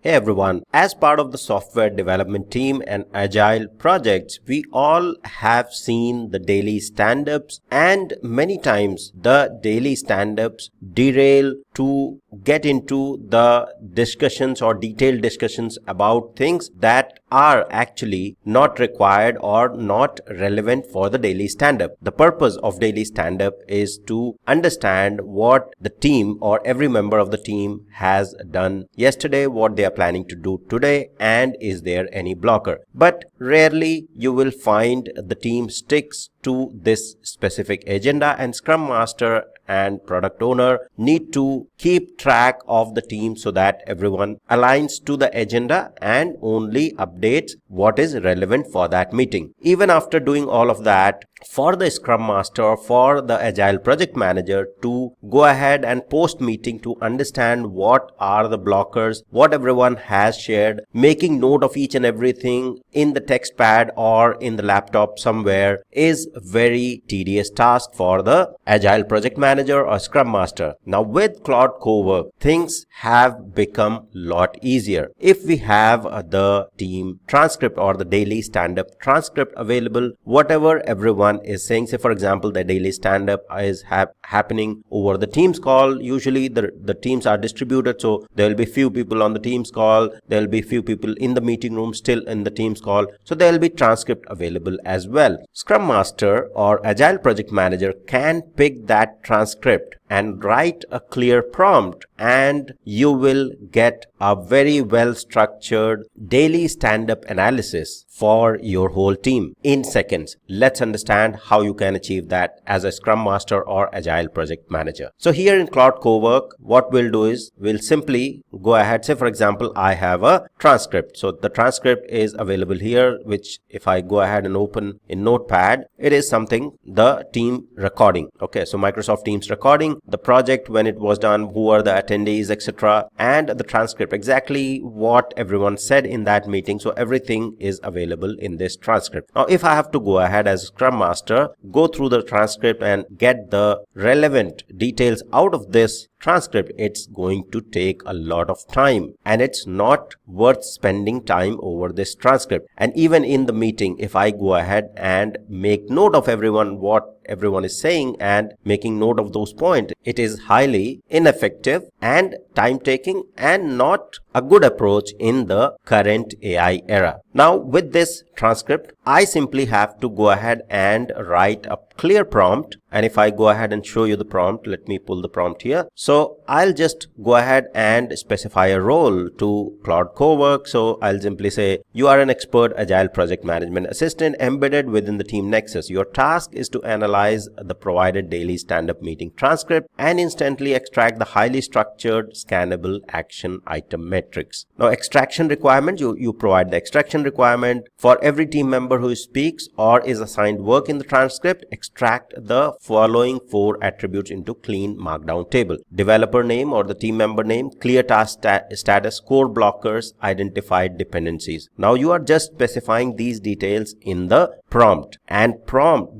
Hey everyone, as part of the software development team and agile projects, we all have seen the daily stand-ups, and many times the daily stand-ups derail to get into the discussions or detailed discussions about things that are actually not required or not relevant for the daily stand-up. The purpose of daily stand-up is to understand what the team or every member of the team has done yesterday, what they are planning to do today, and is there any blocker. But rarely you will find the team sticks to this specific agenda, and Scrum Master and product owner need to keep track of the team so that everyone aligns to the agenda and only updates what is relevant for that meeting. Even after doing all of that, for the Scrum Master or for the Agile Project Manager to go ahead and post meeting to understand what are the blockers, what everyone has shared, making note of each and everything in the text pad or in the laptop somewhere is very tedious task for the Agile Project Manager or Scrum Master. Now with Claude Cowork, things have become a lot easier. If we have the team transcript or the daily stand-up transcript available, whatever everyone is saying, say for example the daily stand-up is happening over the Teams call. Usually the teams are distributed, so there will be few people on the Teams call, there will be few people in the meeting room still in the Teams call, so there will be transcript available as well. Scrum Master or Agile Project Manager can pick that transcript and write a clear prompt, and you will get a very well structured daily stand-up analysis for your whole team in seconds. Let's understand how you can achieve that as a Scrum Master or Agile Project Manager. So here in Claude Cowork, what we'll do is we'll simply go ahead. Say for example, I have a transcript. So the transcript is available here, which if I go ahead and open in Notepad, it is something the team recording. Okay, so Microsoft Teams recording, the project when it was done, who are the attendees, etc., and the transcript, exactly what everyone said in that meeting. So everything is available in this transcript. Now if I have to go ahead as Scrum Master, go through the transcript and get the relevant details out of this transcript, it's going to take a lot of time, and it's not worth spending time over this transcript. And even in the meeting, if I go ahead and make note of what everyone is saying and making note of those points, it is highly ineffective and time taking and not a good approach in the current AI era. Now with this transcript, I simply have to go ahead and write a clear prompt. And if I go ahead and show you the prompt, let me pull the prompt here. So I'll just go ahead and specify a role to Claude Cowork. So I'll simply say, you are an expert Agile Project Management Assistant embedded within the Team Nexus. Your task is to analyze the provided daily stand-up meeting transcript and instantly extract the highly structured scannable action item metrics. Now extraction requirement, you provide the extraction requirement for every team member who speaks or is assigned work in the transcript. Extract the following 4 attributes into clean markdown table: developer name or the team member name, clear task status, core blockers, identified dependencies. Now you are just specifying these details in the prompt, and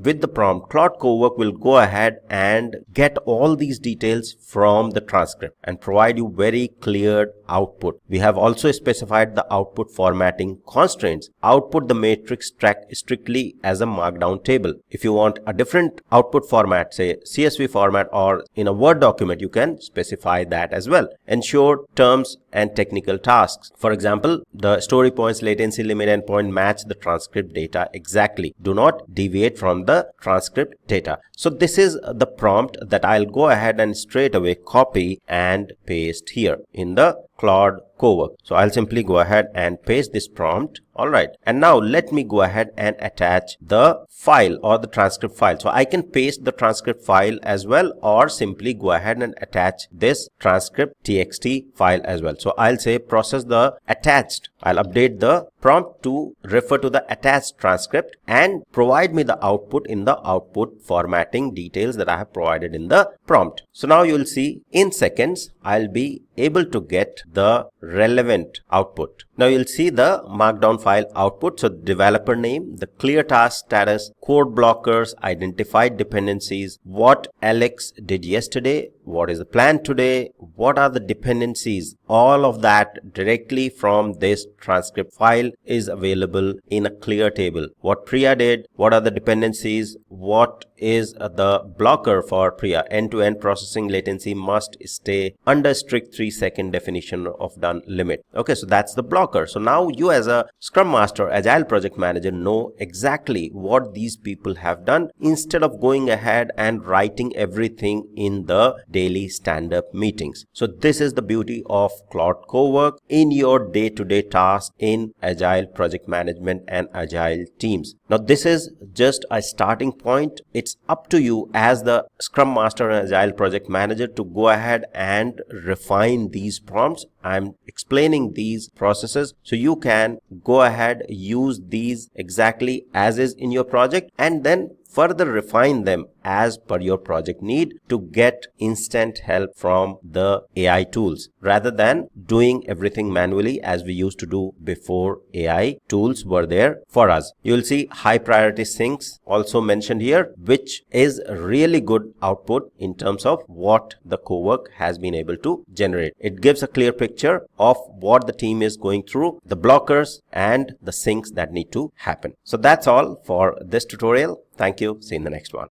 with the prompt, Claude Cowork will go ahead and get all these details from the transcript and provide you very clear output. We have also specified the output formatting constraints. Output the matrix track strictly as a markdown table. If you want a different output format, say CSV format or in a Word document, you can specify that as well. Ensure terms and technical tasks. For example, the story points, latency limit, endpoint match the transcript data exactly. Do not deviate from the transcript data. So this is the prompt that I'll go ahead and straight away copy and paste here in the Claude Cowork. So I'll simply go ahead and paste this prompt. Alright, and now let me go ahead and attach the file or the transcript file. So I can paste the transcript file as well, or simply go ahead and attach this transcript txt file as well. So I'll say process the attached. I'll update the prompt to refer to the attached transcript and provide me the output in the output formatting details that I have provided in the prompt. So now you will see in seconds I'll be able to get the relevant output. Now you'll see the markdown file output. So developer name, the clear task status, code blockers, identified dependencies, what Alex did yesterday, what is the plan today, what are the dependencies, all of that directly from this transcript file is available in a clear table. What Priya did, what are the dependencies, what is the blocker for Priya, end-to-end processing latency must stay under strict 3-second definition of done limit. Okay, so that's the blocker. So now you as a Scrum Master, Agile Project Manager know exactly what these people have done instead of going ahead and writing everything in the daily stand-up meetings. So this is the beauty of Claude Cowork in your day-to-day tasks in Agile Project Management and Agile teams. Now this is just a starting point. It's up to you as the Scrum Master and Agile Project Manager to go ahead and refine these prompts. I'm explaining these processes so you can go ahead, use these exactly as is in your project, and then further refine them as per your project need to get instant help from the AI tools rather than doing everything manually as we used to do before AI tools were there for us. You will see high priority syncs also mentioned here, which is really good output in terms of what the Cowork has been able to generate. It gives a clear picture of what the team is going through, the blockers and the syncs that need to happen. So that's all for this tutorial. Thank you. See you in the next one.